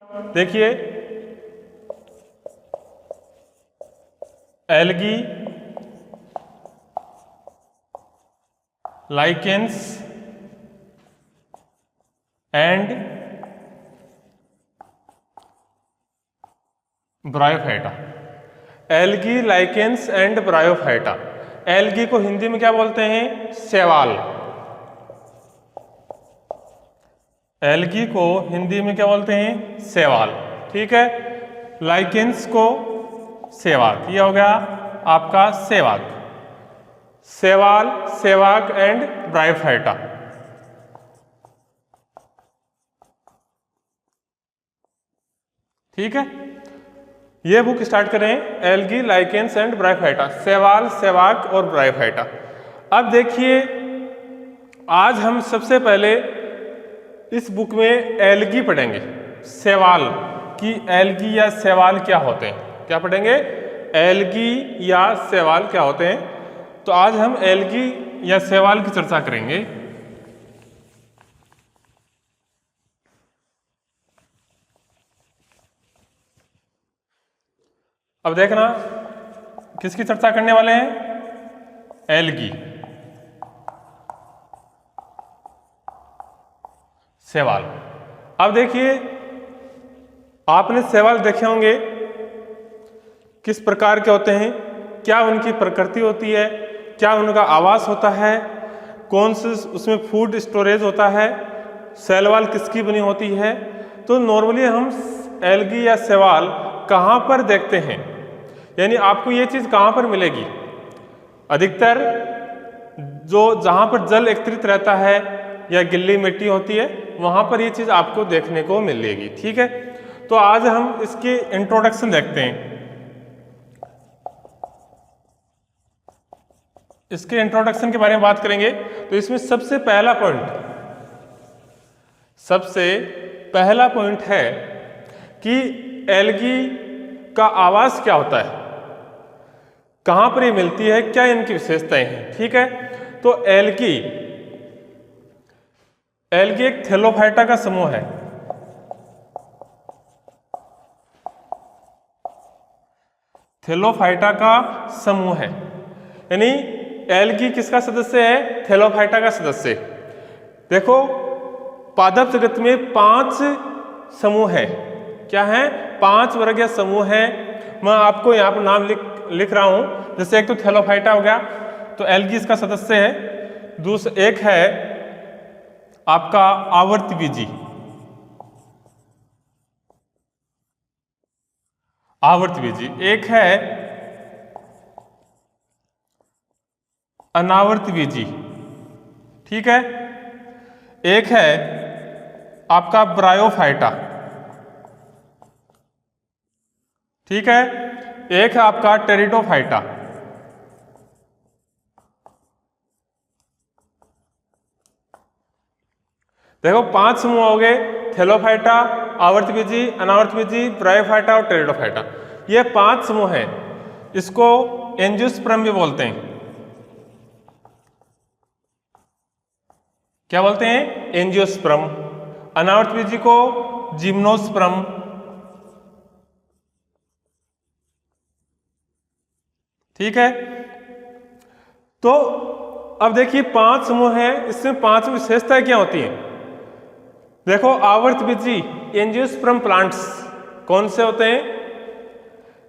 देखिए algae, lichens and bryophyta. Algae, lichens and bryophyta. Algae को हिंदी में क्या बोलते हैं? शैवाल। एल्गी को हिंदी में क्या बोलते हैं? शैवाल। ठीक है। लाइकेंस को सेवाक। ये हो गया आपका सेवाक। शैवाल, सेवाक एंड ब्रायोफाइटा। ठीक है। ये बुक स्टार्ट करें, एल्गी, लाइकेंस एंड ब्रायोफाइटा। शैवाल, सेवाक और ब्रायोफाइटा। अब देखिए आज हम सबसे पहले इस बुक में एल्गी पढ़ेंगे। शैवाल की एल्गी या शैवाल क्या होते हैं? क्या पढ़ेंगे? एल्गी या शैवाल क्या होते हैं। तो आज हम एल्गी या शैवाल की चर्चा करेंगे। अब देखना किसकी चर्चा करने वाले हैं? एल्गी, शैवाल। अब देखिए आपने शैवाल देखे होंगे, किस प्रकार के होते हैं, क्या उनकी प्रकृति होती है, क्या उनका आवास होता है, कौन से उसमें फूड स्टोरेज होता है, सेल वॉल किसकी बनी होती है। तो नॉर्मली हम एल्गी या शैवाल कहाँ पर देखते हैं, यानी आपको ये चीज़ कहाँ पर मिलेगी? अधिकतर जो जहाँ पर जल एकत्रित रहता है या गिल्ली मिट्टी होती है वहाँ पर ये चीज़ आपको देखने को मिलेगी। ठीक है। तो आज हम इसके इंट्रोडक्शन देखते हैं। इसके इंट्रोडक्शन के बारे में बात करेंगे तो इसमें सबसे पहला पॉइंट है कि एल्गी का आवास क्या होता है, कहां पर ये मिलती है, क्या इनकी विशेषताएं हैं। ठीक है। तो एल्गी एक थैलोफाइटा का समूह है। थैलोफाइटा का समूह है, यानी एल्गी किसका सदस्य है? थैलोफाइटा का सदस्य। देखो पादप जगत में 5 समूह है। क्या है? 5 वर्ग या समूह है। मैं आपको यहाँ पर नाम लिख रहा हूं। जैसे एक तो थैलोफाइटा हो गया, तो एल्गी इसका सदस्य है। दूसरा एक है आपका आवर्तबीजी, एक है अनावर्तबीजी। ठीक है। एक है आपका ब्रायोफाइटा। ठीक है। एक है आपका टेरिडोफाइटा। देखो 5 समूह हो गए, थैलोफाइटा, आवर्तबीजी, अनावर्तबीजी, ब्रायोफाइटा और टेरिडोफाइटा। ये 5 समूह हैं। इसको एंजियोस्पर्म भी बोलते हैं। क्या बोलते हैं? एंजियोस्पर्म। अनावर्तबीजी को जिम्नोस्पर्म। ठीक है। तो अब देखिए 5 समूह हैं, इसमें 5 विशेषताएं क्या होती हैं? देखो आवर्तबीजी एंजियोस्पर्म प्लांट्स कौन से होते हैं?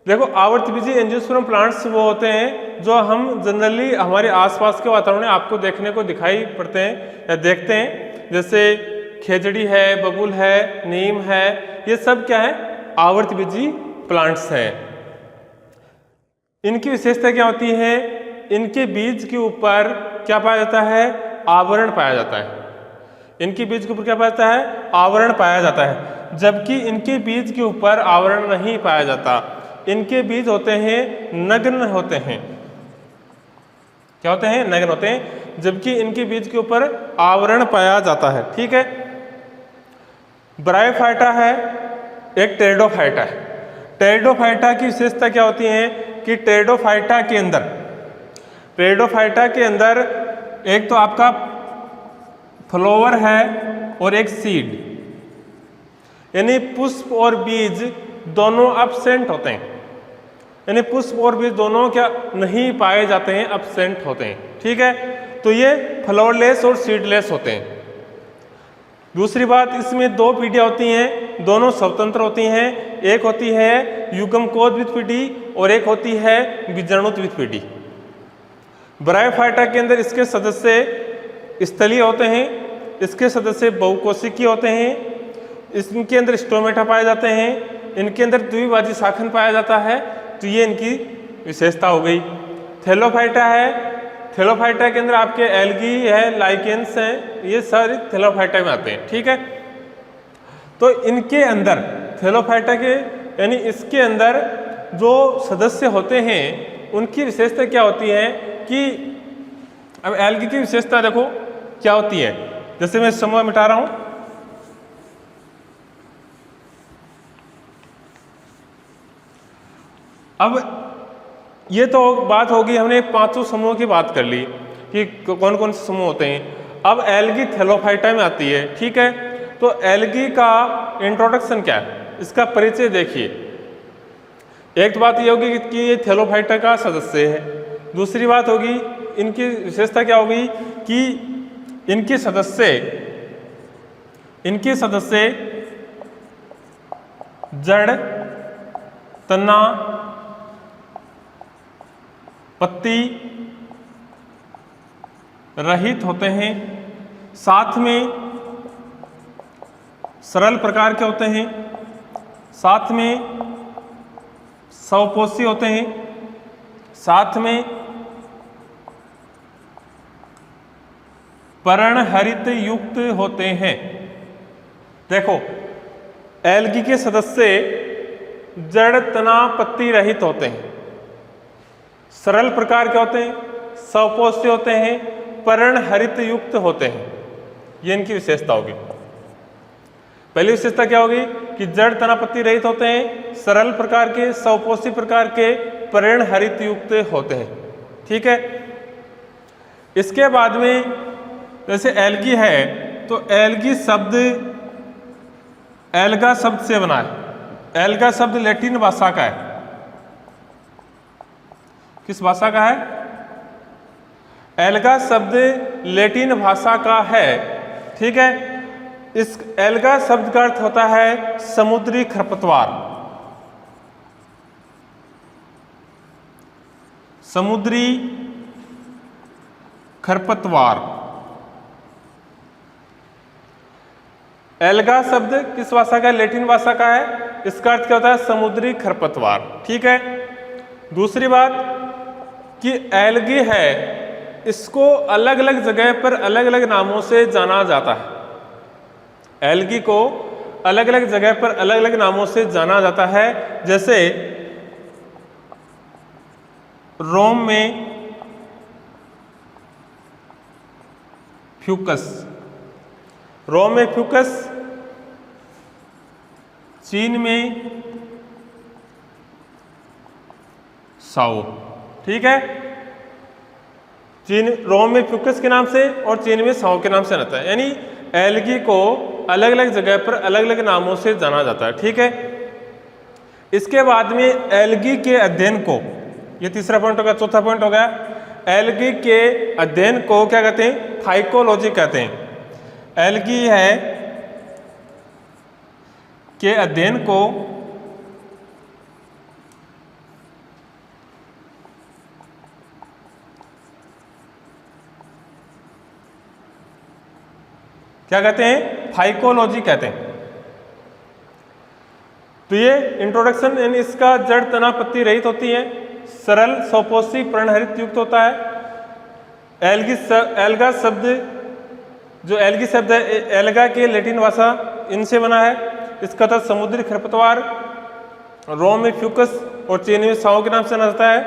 देखो आवर्तबीजी एंजियोस्पर्म प्लांट्स वो होते हैं जो हम जनरली हमारे आसपास के वातावरण में आपको देखने को दिखाई पड़ते हैं या देखते हैं। जैसे खेजड़ी है, बबूल है, नीम है, ये सब क्या है? आवर्तबीजी प्लांट्स हैं। इनकी विशेषता क्या होती है? इनके बीज के ऊपर क्या पाया जाता है? आवरण पाया जाता है। इनके बीज के ऊपर क्या पाया जाता है? आवरण पाया जाता है। जबकि इनके बीज के ऊपर आवरण नहीं पाया जाता। इनके बीज होते हैं नग्न होते हैं। क्या होते हैं? नग्न होते हैं। जबकि इनके बीज के ऊपर आवरण पाया जाता है। ठीक है। ब्रायोफाइटा है, एक टेरिडोफाइटा है। टेरिडोफाइटा की विशेषता क्या होती है कि टेरिडोफाइटा के अंदर एक तो आपका फ्लावर है और एक सीड। यानी पुष्प और बीज दोनों एब्सेंट होते हैं, यानी पुष्प और बीज दोनों क्या नहीं पाए जाते हैं, एब्सेंट होते हैं। ठीक है, तो ये फ्लावरलेस और सीडलेस होते हैं। दूसरी बात, इसमें दो पीढ़ियाँ होती हैं, दोनों स्वतंत्र होती हैं। एक होती है युग्मकोद्भिद पीढ़ी और एक होती है बीजाणुद्भिद पीढ़ी। ब्रायोफाइटा के अंदर इसके सदस्य स्थलीय होते हैं, इसके सदस्य बहुकोशिकीय होते हैं, इनके अंदर स्टोमेटा पाए जाते हैं, इनके अंदर द्विभाजी शाखन पाया जाता है। तो ये इनकी विशेषता हो गई। थैलोफाइटा है, थैलोफाइटा के अंदर आपके एल्गी है, लाइकेंस हैं, ये सारे थैलोफाइटा में आते हैं। ठीक है, तो इनके अंदर थैलोफाइटा के यानी इसके अंदर जो सदस्य होते हैं उनकी विशेषता क्या होती है कि अब एल्गी की विशेषता देखो क्या होती है। जैसे मैं समूह मिटा रहा हूं, अब ये तो बात होगी, हमने पांचों समूहों की बात कर ली कि कौन कौन से समूह होते हैं। अब एल्गी थैलोफाइटा में आती है। ठीक है, तो एल्गी का इंट्रोडक्शन क्या है, इसका परिचय देखिए। एक तो बात ये होगी कि ये थैलोफाइटा का सदस्य है। दूसरी बात होगी इनकी विशेषता क्या होगी कि इनके सदस्य जड़, तना, पत्ती रहित होते हैं, साथ में सरल प्रकार के होते हैं, साथ में स्वपोषी होते हैं, साथ में पर्णहरित युक्त होते हैं। देखो, एल्गी के सदस्य जड़, तना, पत्ती रहित होते हैं, सरल प्रकार के होते हैं, स्वपोष्य होते हैं, पर्णहरित युक्त होते हैं। ये इनकी विशेषता होगी। पहली विशेषता क्या होगी कि जड़, तना, पत्ती रहित होते हैं, सरल प्रकार के, स्वपोषी प्रकार के, पर्णहरित युक्त होते हैं। ठीक है, इसके बाद में जैसे एल्गी है तो एल्गी शब्द एल्गा शब्द से बना है। एल्गा शब्द लैटिन भाषा का है। किस भाषा का है? एल्गा शब्द लैटिन भाषा का है। ठीक है, इस एल्गा शब्द का अर्थ होता है समुद्री खरपतवार। समुद्री खरपतवार। एल्गा शब्द किस भाषा का है? लैटिन भाषा का है। इसका अर्थ क्या होता है? समुद्री खरपतवार। ठीक है, दूसरी बात कि एल्गी है, इसको अलग अलग जगह पर अलग अलग नामों से जाना जाता है। एल्गी को अलग अलग जगह पर अलग अलग नामों से जाना जाता है। जैसे रोम में फ्यूकस, रोम में फ्यूकस, चीन में साओ। ठीक है, चीन रोम में फ्यूकस के नाम से और चीन में साओ के नाम से रहता है। यानी एल्गी को अलग अलग जगह पर अलग अलग नामों से जाना जाता है। ठीक है, इसके बाद में एल्गी के अध्ययन को, ये तीसरा पॉइंट हो गया। चौथा पॉइंट हो गया, एल्गी के अध्ययन को क्या कहते हैं? फाइकोलॉजी कहते हैं। एल्गी है के अध्ययन को क्या कहते हैं? फाइकोलॉजी कहते हैं। तो ये इंट्रोडक्शन, यानी इसका जड़, तना, पत्ती रहित होती है, सरल, स्वपोषी, पर्णहरित युक्त होता है। एल्गा शब्द, जो एल्गी शब्द है, एल्गा के लैटिन भाषा इनसे बना है। इसका अर्थ समुद्री खरपतवार, रोम में फ्यूकस और चीन में साओ के नाम से जाता है।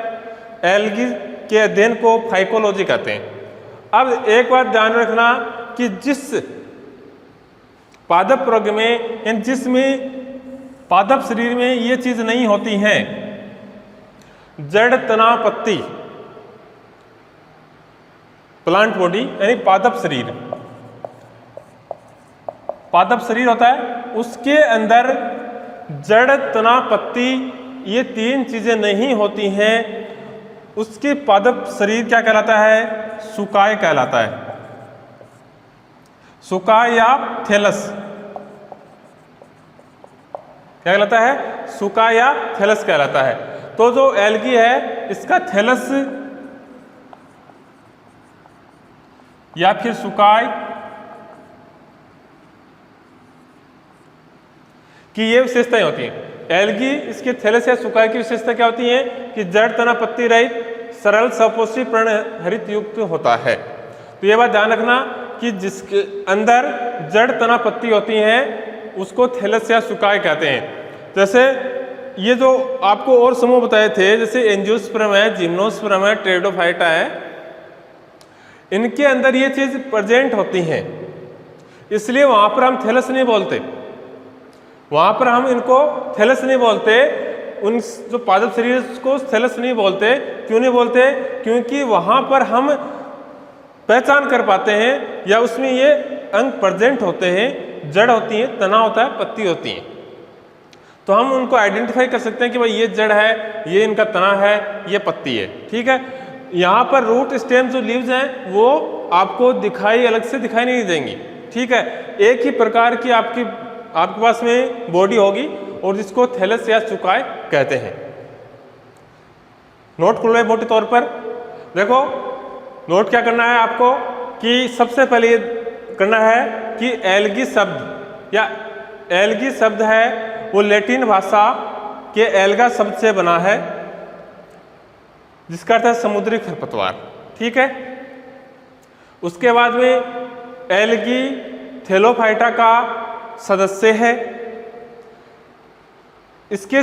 एल्गी के अध्ययन को फाइकोलॉजी कहते हैं। अब एक बात ध्यान रखना कि जिस पादप वर्ग में, यानी जिसमें पादप शरीर में ये चीज नहीं होती है, जड़, तना, पत्ती, प्लांट बॉडी यानी पादप शरीर, पादप शरीर होता है, उसके अंदर जड़, तना, पत्ती ये 3 चीजें नहीं होती हैं, उसके पादप शरीर क्या कहलाता है? सुकाय कहलाता है। सुकाय या थैलस क्या कहलाता है? सुकाय या थैलस कहलाता है। तो जो एल्गी है इसका थैलस या फिर सुकाय की ये विशेषताएं होती हैं। एल्गी इसके थैलस या सुकाय की विशेषता क्या होती है कि जड़, तना, पत्ती रहित सरल सपोषी पर्णहरित युक्त होता है। तो ये बात ध्यान रखना कि जिसके अंदर जड़, तना, पत्ती होती हैं उसको थैलस या सुकाय कहते हैं। जैसे ये जो आपको और समूह बताए थे, जैसे एंजियोस्पर्म है, जिम्नोस्पर्म है, टेरिडोफाइटा है, इनके अंदर ये चीज प्रेजेंट होती हैं, इसलिए वहां पर हम थैलस नहीं बोलते, वहां पर हम इनको थैलस नहीं बोलते, उन जो पादप शरीर को थैलस नहीं बोलते। क्यों नहीं बोलते? क्योंकि वहां पर हम पहचान कर पाते हैं या उसमें ये अंग प्रेजेंट होते हैं, जड़ होती है, तना होता है, पत्ती होती है, तो हम उनको आइडेंटिफाई कर सकते हैं कि भाई ये जड़ है, ये इनका तना है, ये पत्ती है। ठीक है, यहाँ पर रूट, स्टेम, जो लीव्स हैं वो आपको अलग से दिखाई नहीं देंगी। ठीक है, एक ही प्रकार की आपके पास में बॉडी होगी और जिसको थैलस या सुकाय कहते हैं। नोट कर लो मोटे तौर पर। देखो, नोट क्या करना है आपको कि सबसे पहले ये करना है कि एल्गी शब्द या एल्गी शब्द है वो लैटिन भाषा के एल्गा शब्द से बना है, जिसका अर्थ है समुद्री खरपतवार। ठीक है, उसके बाद में एल्गी थैलोफाइटा का सदस्य है। इसके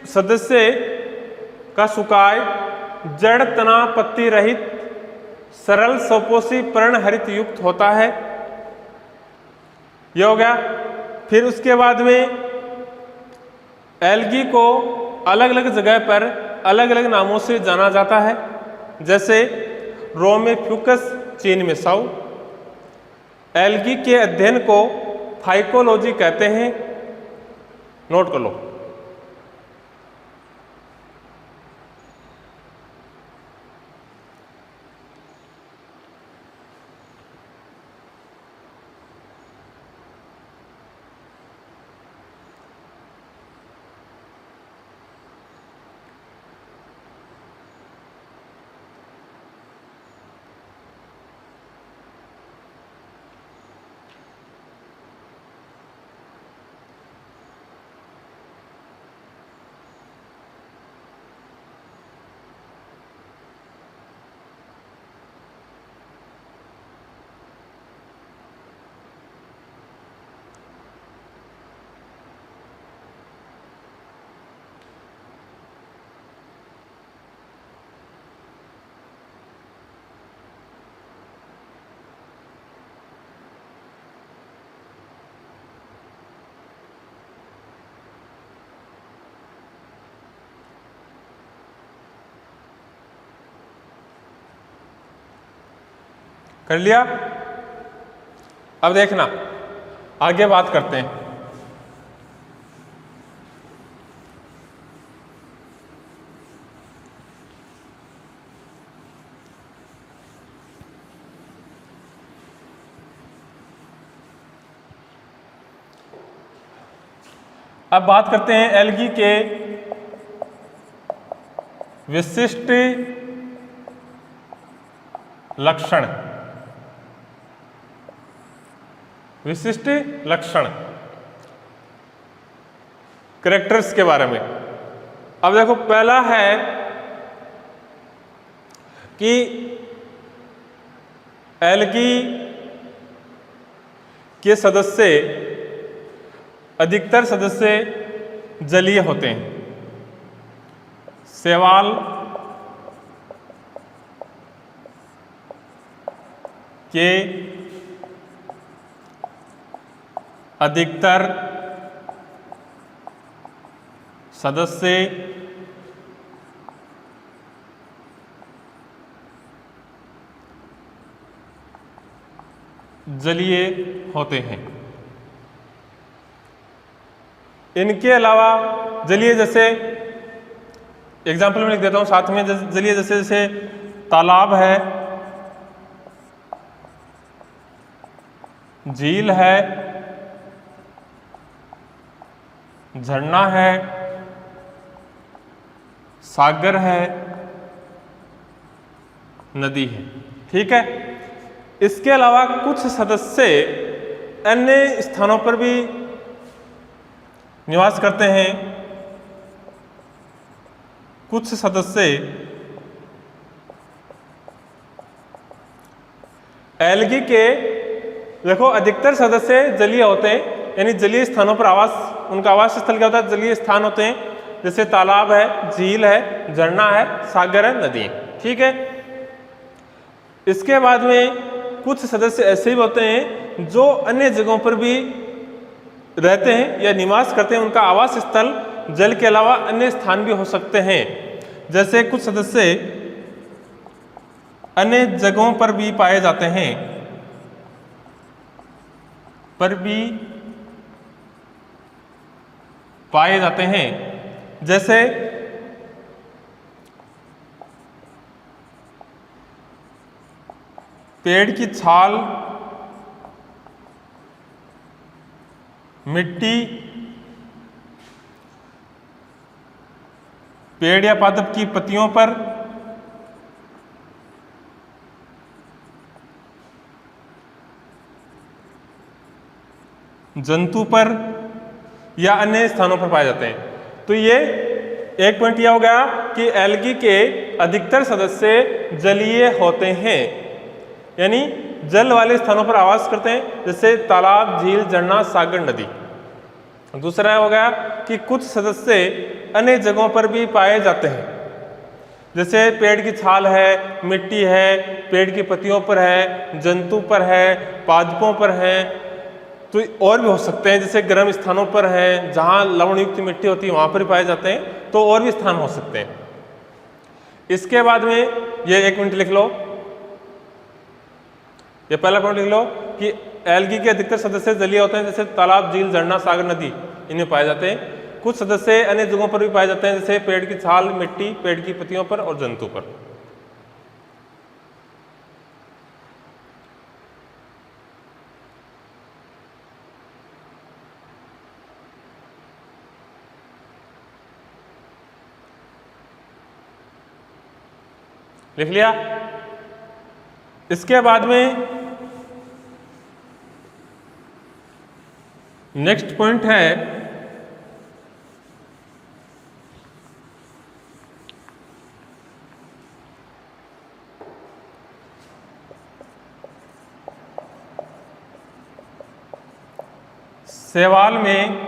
सदस्य का सुकाय जड़, तना, पत्ती रहित सरल सपोषी पर्णहरित युक्त होता है। यह हो गया। फिर उसके बाद में एल्गी को अलग अलग जगह पर अलग अलग नामों से जाना जाता है, जैसे रोम में फ्यूकस, चीन में साउ। एल्गी के अध्ययन को फाइकोलॉजी कहते हैं। नोट कर लो। कर लिया? अब देखना, आगे बात करते हैं। अब बात करते हैं एल्गी के विशिष्ट लक्षण। विशिष्ट लक्षण, कैरेक्टर्स के बारे में। अब देखो, पहला है कि एल्गी के सदस्य, अधिकतर सदस्य जलीय होते हैं। शैवाल के अधिकतर सदस्य जलीय होते हैं। इनके अलावा जलीय, जैसे एग्जाम्पल में लिख देता हूं साथ में, जलीय जैसे जैसे तालाब है, झील है, झरना है, सागर है, नदी है। ठीक है। इसके अलावा कुछ सदस्य अन्य स्थानों पर भी निवास करते हैं। कुछ सदस्य एल्गी के, देखो अधिकतर सदस्य जलीय होते हैं, यानी जलीय स्थानों पर आवास, उनका आवास स्थल क्या होता है, जलीय स्थान होते हैं, जैसे तालाब है, झील है, झरना है, सागर है, नदी है। ठीक है। इसके बाद में कुछ सदस्य ऐसे भी होते हैं जो अन्य जगहों पर भी रहते हैं या निवास करते हैं, उनका आवास स्थल जल के अलावा अन्य स्थान भी हो सकते हैं। जैसे कुछ सदस्य अन्य जगहों पर भी पाए जाते हैं, जैसे पेड़ की छाल, मिट्टी, पेड़ या पादप की पत्तियों पर, जंतु पर या अन्य स्थानों पर पाए जाते हैं। तो ये एक पॉइंट यह हो गया कि एल्गी के अधिकतर सदस्य जलीय होते हैं, यानी जल वाले स्थानों पर आवास करते हैं, जैसे तालाब, झील, झरना, सागर, नदी। दूसरा हो गया कि कुछ सदस्य अन्य जगहों पर भी पाए जाते हैं, जैसे पेड़ की छाल है, मिट्टी है, पेड़ की पत्तियों पर है, जंतु पर है, पादपों पर है, तो और भी हो सकते हैं, जैसे गर्म स्थानों पर है, जहाँ लवण युक्त मिट्टी होती है वहाँ पर भी पाए जाते हैं, तो और भी स्थान हो सकते हैं। इसके बाद में ये एक मिनट लिख लो, ये पहला पॉइंट लिख लो कि एल्गी के अधिकतर सदस्य जलीय होते हैं, जैसे तालाब, झील, झरना, सागर, नदी, इनमें पाए जाते हैं। कुछ सदस्य अन्य जगहों पर भी पाए जाते हैं, जैसे पेड़ की छाल, मिट्टी, पेड़ की पत्तियों पर और जंतु पर। लिख लिया। इसके बाद में नेक्स्ट पॉइंट है शैवाल में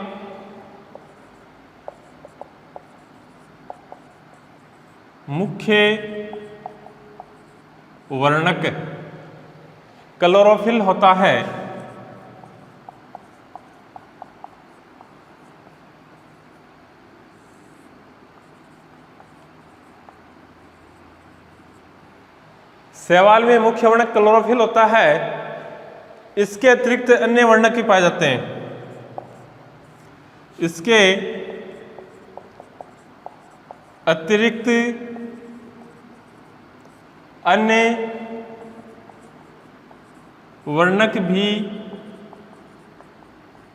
मुख्य वर्णक क्लोरोफिल होता है। शैवाल में मुख्य वर्णक क्लोरोफिल होता है, इसके अतिरिक्त अन्य वर्णक भी पाए जाते हैं। इसके अतिरिक्त अन्य वर्णक भी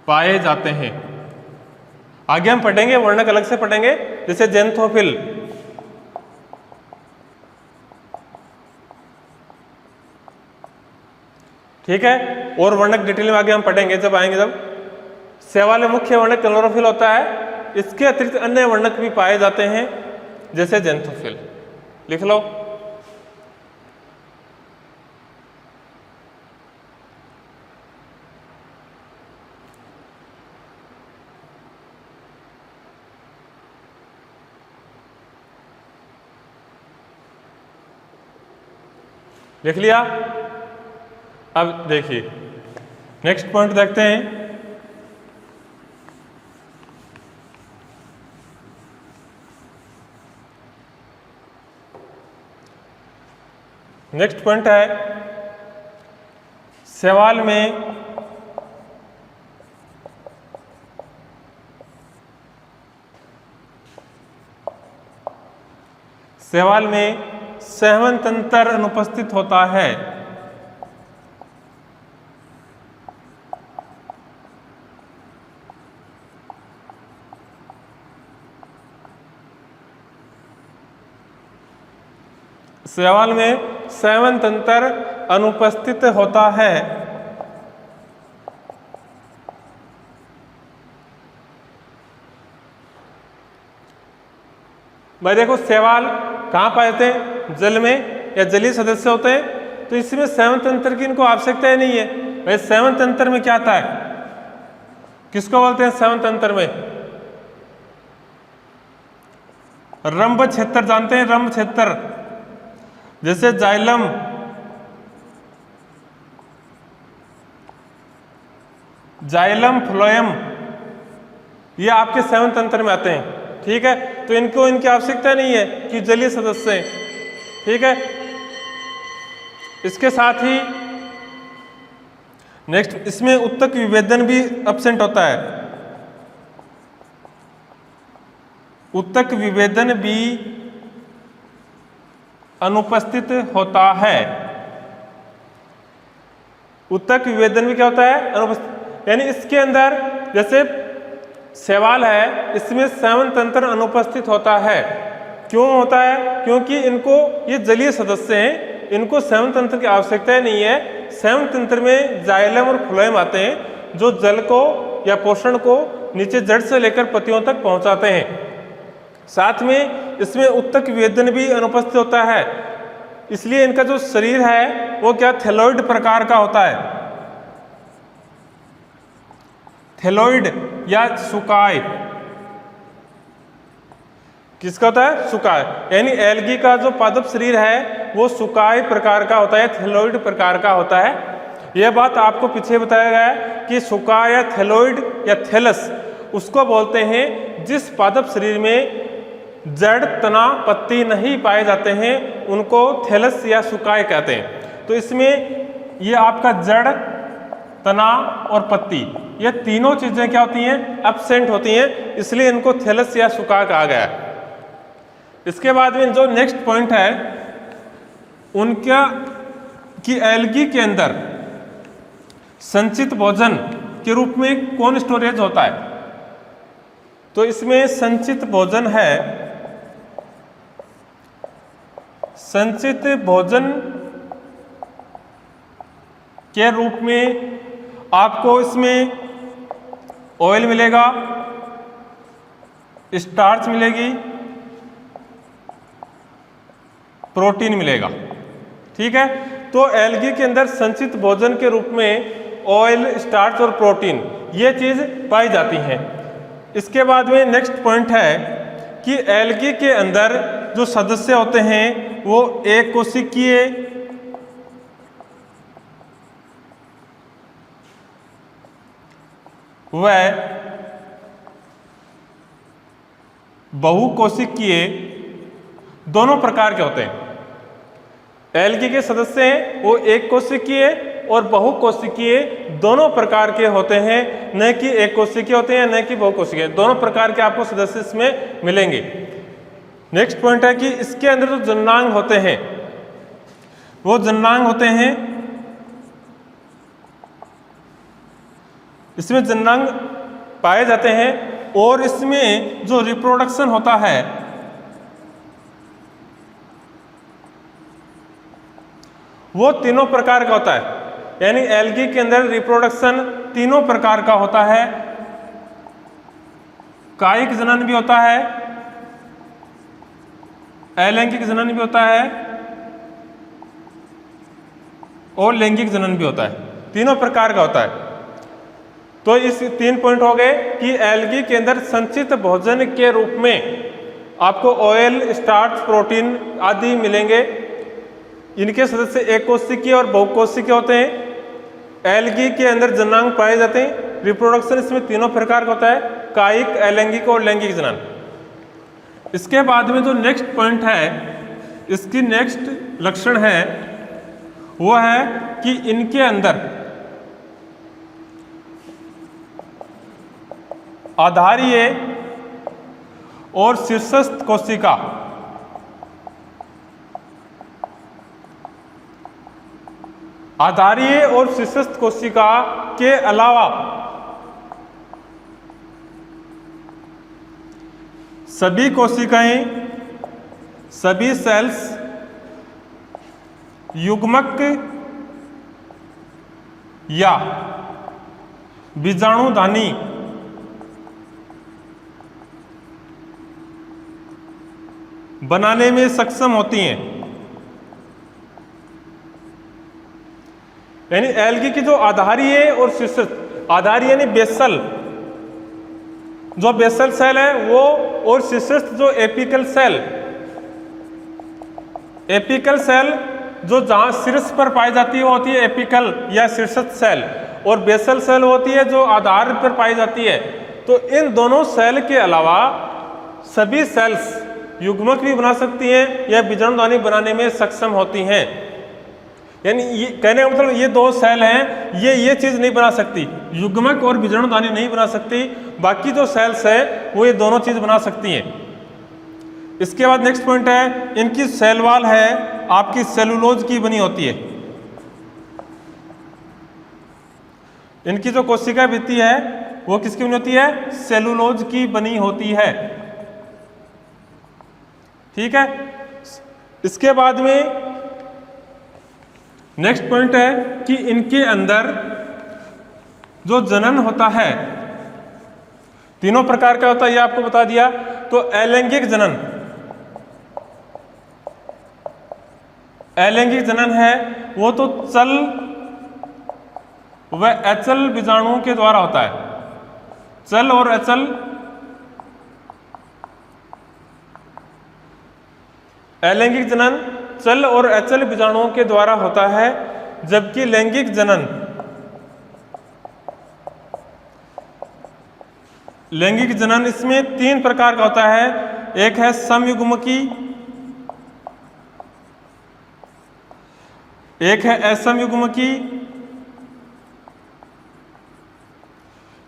पाए जाते हैं। आगे हम पढ़ेंगे, वर्णक अलग से पढ़ेंगे, जैसे ज़ैंथोफिल, ठीक है। और वर्णक डिटेल में आगे हम पढ़ेंगे जब आएंगे। जब शैवाल में मुख्य वर्णक क्लोरोफिल होता है, इसके अतिरिक्त अन्य वर्णक भी पाए जाते हैं, जैसे ज़ैंथोफिल। लिख लो। लिख लिया। अब देखिए नेक्स्ट पॉइंट देखते हैं। नेक्स्ट पॉइंट है शैवाल में शैवाल में संवहन तंत्र अनुपस्थित होता है। शैवाल में संवहन तंत्र अनुपस्थित होता है। भाई देखो, शैवाल कहाँ पाए जाते हैं? जल में या जलीय सदस्य होते हैं, तो इसमें संवहन तंत्र की इनको आवश्यकता ही नहीं है। भाई संवहन तंत्र में क्या आता है? किसको बोलते हैं संवहन तंत्र में? रंभ क्षेत्र जानते हैं? रंभ क्षेत्र, जैसे जाइलम, जाइलम फ्लोएम, ये आपके संवहन तंत्र में आते हैं। ठीक है, तो इनको इनकी आवश्यकता नहीं है कि जलीय सदस्य हैं। ठीक है, इसके साथ ही नेक्स्ट इसमें उत्तक विभेदन भी एब्सेंट होता है। उत्तक विभेदन भी अनुपस्थित होता है। उत्तक विभेदन भी क्या होता है? अनुपस्थित, यानी इसके अंदर जैसे शैवाल है, इसमें संवहन तंत्र अनुपस्थित होता है। क्यों होता है? क्योंकि इनको, ये जलीय सदस्य हैं, इनको संवहन तंत्र की आवश्यकता नहीं है। संवहन तंत्र में जाइलम और फ्लोएम आते हैं, जो जल को या पोषण को नीचे जड़ से लेकर पत्तियों तक पहुंचाते हैं। साथ में इसमें उत्तक विभेदन भी अनुपस्थित होता है, इसलिए इनका जो शरीर है वो क्या थैलोइड प्रकार का होता है। थैलोइड या सुकाय, किसका होता है? सुकाय, यानी एल्गी का जो पादप शरीर है वो सुकाय प्रकार का होता है, थैलोइड प्रकार का होता है। यह बात आपको पीछे बताया गया है कि सुकाय या थैलोइड या थैलस उसको बोलते हैं जिस पादप शरीर में जड़, तना, पत्ती नहीं पाए जाते हैं, उनको थैलस या सुकाय कहते हैं। तो इसमें ये आपका जड़, तना और पत्ती, ये तीनों चीजें क्या होती हैं? एब्सेंट होती हैं, इसलिए इनको थैलस या सुकाय कहा गया है। इसके बाद में जो नेक्स्ट पॉइंट है उनका कि एल्गी के अंदर संचित भोजन के रूप में कौन स्टोरेज होता है? तो इसमें संचित भोजन है, संचित भोजन के रूप में आपको इसमें ऑयल मिलेगा, स्टार्च मिलेगी, प्रोटीन मिलेगा। ठीक है, तो एल्गी के अंदर संचित भोजन के रूप में ऑयल, स्टार्च और प्रोटीन ये चीज पाई जाती हैं। इसके बाद में नेक्स्ट पॉइंट है कि एल्गी के अंदर जो सदस्य होते हैं वो एक कोशिकीय, वह बहुकोशिकीय दोनों प्रकार के होते हैं। एल्गी के सदस्य हैं वो एक कोशिकीय और बहुकोशिकीय दोनों प्रकार के होते हैं, न कि एक कोशिकीय होते हैं न कि बहुकोशिकीय, दोनों प्रकार के आपको सदस्य इसमें मिलेंगे। नेक्स्ट पॉइंट है कि इसके अंदर जो जननांग होते हैं वो जननांग होते हैं, इसमें जननांग पाए जाते हैं और इसमें जो रिप्रोडक्शन होता है वो तीनों प्रकार का होता है। यानी एल्गी के अंदर रिप्रोडक्शन तीनों प्रकार का होता है। कायिक जनन भी होता है, अलैंगिक जनन भी होता है और लैंगिक जनन भी होता है, तीनों प्रकार का होता है। तो इस 3 पॉइंट हो गए कि एल्गी के अंदर संचित भोजन के रूप में आपको ऑयल, स्टार्च, प्रोटीन आदि मिलेंगे। इनके सदस्य एक कोशिकीय और बहुकोशिकीय होते हैं। एल्गी के अंदर जननांग पाए जाते हैं। रिप्रोडक्शन इसमें तीनों प्रकार का होता है, कायिक, अलैंगिक और लैंगिक जनन। इसके बाद में जो नेक्स्ट पॉइंट है, इसकी नेक्स्ट लक्षण है वो है कि इनके अंदर आधारीय और शीर्षस्थ कोशिका आधारीय और शीर्षस्थ कोशिका के अलावा सभी कोशिकाएं, सभी सेल्स युग्मक या बीजाणुधानी बनाने में सक्षम होती हैं। यानी एल्गी की जो आधारीय और शीर्षस्थ, आधारीय यानी बेसल, जो बेसल सेल है वो, और शीर्षस्थ जो एपिकल सेल, एपिकल सेल जो जहां शीर्ष पर पाई जाती है वो होती है एपिकल या शीर्षस्थ सेल, और बेसल सेल होती है जो आधार पर पाई जाती है। तो इन दोनों सेल के अलावा सभी सेल्स युग्मक भी बना सकती हैं या बीजाणुधानी बनाने में सक्षम होती हैं। यानी ये कहने का मतलब ये दो सेल हैं, ये चीज नहीं बना सकती, युग्मक और बीजाणुधानी नहीं बना सकती, बाकी जो सेल्स है वो ये दोनों चीज बना सकती हैं। इसके बाद नेक्स्ट पॉइंट है, इनकी सेल वॉल है आपकी सेलुलोज की बनी होती है। इनकी जो कोशिका भित्ति है वो किसकी बनी होती है? सेलुलोज की बनी होती है। ठीक है। इसके बाद में नेक्स्ट पॉइंट है कि इनके अंदर जो जनन होता है तीनों प्रकार का होता है, ये आपको बता दिया। तो अलैंगिक जनन, अलैंगिक जनन है वो तो चल व अचल बीजाणुओं के द्वारा होता है। चल और अचल, अलैंगिक जनन चल और अचल बीजाणुओं के द्वारा होता है, जबकि लैंगिक जनन, लैंगिक जनन इसमें तीन प्रकार का होता है। एक है समयुग्मकी, एक है असमयुग्मकी,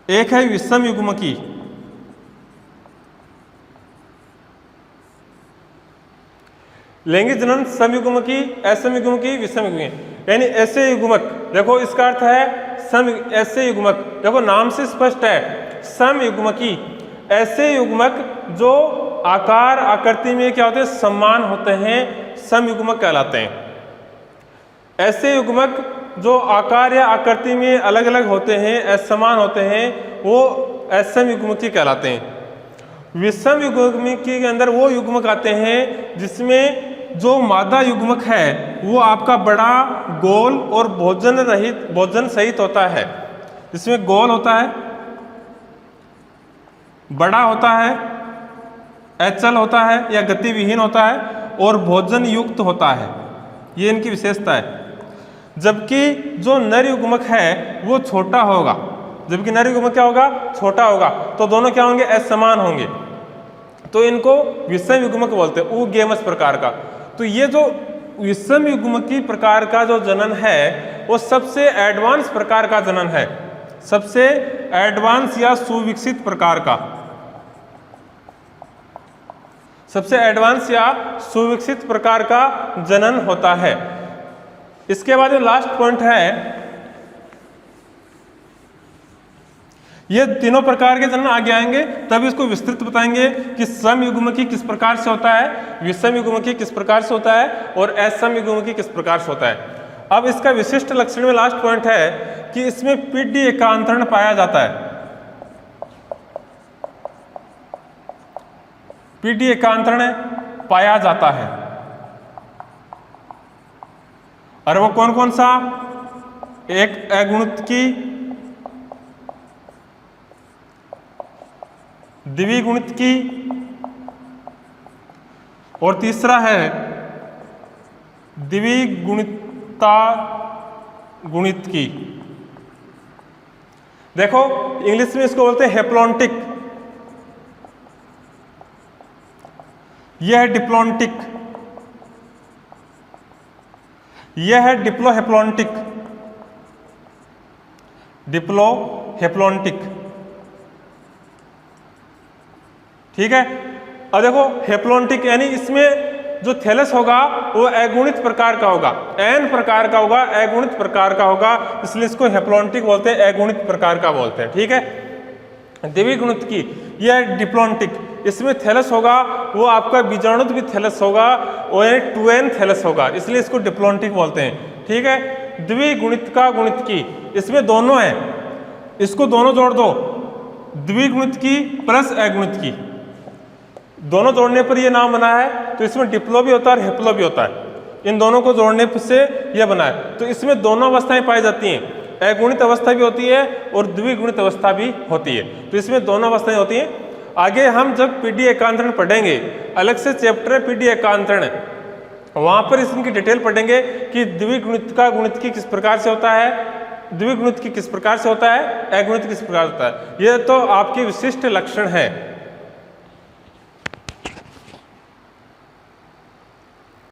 एक है विषमयुग्मकी। लैंगिक जनन समयुग्मकी, असमयुग्मकी, विषमयुग्मकी। यानी ऐसे युग्मक, देखो इसका अर्थ है सम, ऐसे युग्मक, देखो नाम से स्पष्ट है समयुग्मकी, ऐसे युग्मक जो आकार आकृति में क्या होते हैं? समान होते हैं, समयुग्मक कहलाते हैं। ऐसे युग्मक जो आकार या आकृति में अलग अलग होते हैं, असमान होते हैं, वो असमयुग्मकी कहलाते हैं। विषम युग्मकी के अंदर वो युग्मक आते हैं जिसमें जो मादा युग्मक है वो आपका बड़ा, गोल और भोजन रहित, भोजन सहित होता है। इसमें गोल होता है, बड़ा होता है, अचल होता है या गतिविहीन होता है, और भोजन युक्त होता है। ये इनकी विशेषता है। जबकि जो नर युग्मक है वो छोटा होगा, जबकि नर युग्मक क्या होगा? छोटा होगा। तो दोनों क्या होंगे? असमान होंगे। तो इनको विषम युग्मक बोलते हैं, ऊगेमस प्रकार का। तो ये जो विषम युग्मकी प्रकार का जो जनन है वो सबसे एडवांस प्रकार का जनन है, सबसे एडवांस या सुविकसित प्रकार का, सबसे एडवांस या सुविकसित प्रकार का जनन होता है। इसके बाद जो लास्ट पॉइंट है, ये तीनों प्रकार के जनन आगे आएंगे, तब इसको विस्तृत बताएंगे कि समयुग्मकी किस प्रकार से होता है, विषम युग्मकी किस प्रकार से होता है, और असम युग्मकी किस प्रकार से होता है। अब इसका विशिष्ट लक्षण में लास्ट पॉइंट है कि इसमें पीढ़ी एकांतरण पाया जाता है। पीढ़ी एकांतरण पाया जाता है, और वो कौन कौन सा? एक अगुणितकी, द्विगुणितकी, और तीसरा है द्विगुणिता गुणितकी। देखो इंग्लिश में इसको बोलते हैं हेप्लॉन्टिक, यह है डिप्लॉन्टिक, यह है डिप्लोहेप्लॉन्टिक, डिप्लोहेप्लॉन्टिक। ठीक है। अब देखो हेप्लॉन्टिक यानी इसमें जो थैलस होगा वो अगुणित प्रकार का होगा, एन प्रकार का होगा, अगुणित प्रकार का होगा, इसलिए इसको हेप्लोन्टिक बोलते हैं, अगुणित प्रकार का बोलते हैं। ठीक है। द्विगुणित की यह डिप्लोन्टिक, इसमें थैलस होगा वो आपका बीजाणु भी थैलस होगा, वो 2n थैलस होगा, इसलिए इसको डिप्लोन्टिक बोलते हैं। ठीक है। द्विगुणित का गुणित की, इसमें दोनों है, इसको दोनों जोड़ दो, द्विगुणित की प्लस अगुणित की, दोनों जोड़ने पर ये नाम बना है। तो इसमें डिप्लो भी होता है और हेप्लो भी होता है, इन दोनों को जोड़ने से यह बना है। तो इसमें दोनों अवस्थाएं पाई जाती हैं, अगुणित अवस्था भी होती है और द्विगुणित अवस्था भी होती है। तो इसमें दोनों अवस्थाएं होती हैं। आगे हम जब पीडी एकांतरण पढ़ेंगे, अलग से चैप्टर है पीडी एकांतरण, वहां पर इसकी डिटेल पढ़ेंगे कि द्विगुणित का गुणित की किस प्रकार से होता है, द्विगुणित की किस प्रकार से होता है, अगुणित किस प्रकार होता है। यह तो आपके विशिष्ट लक्षण है।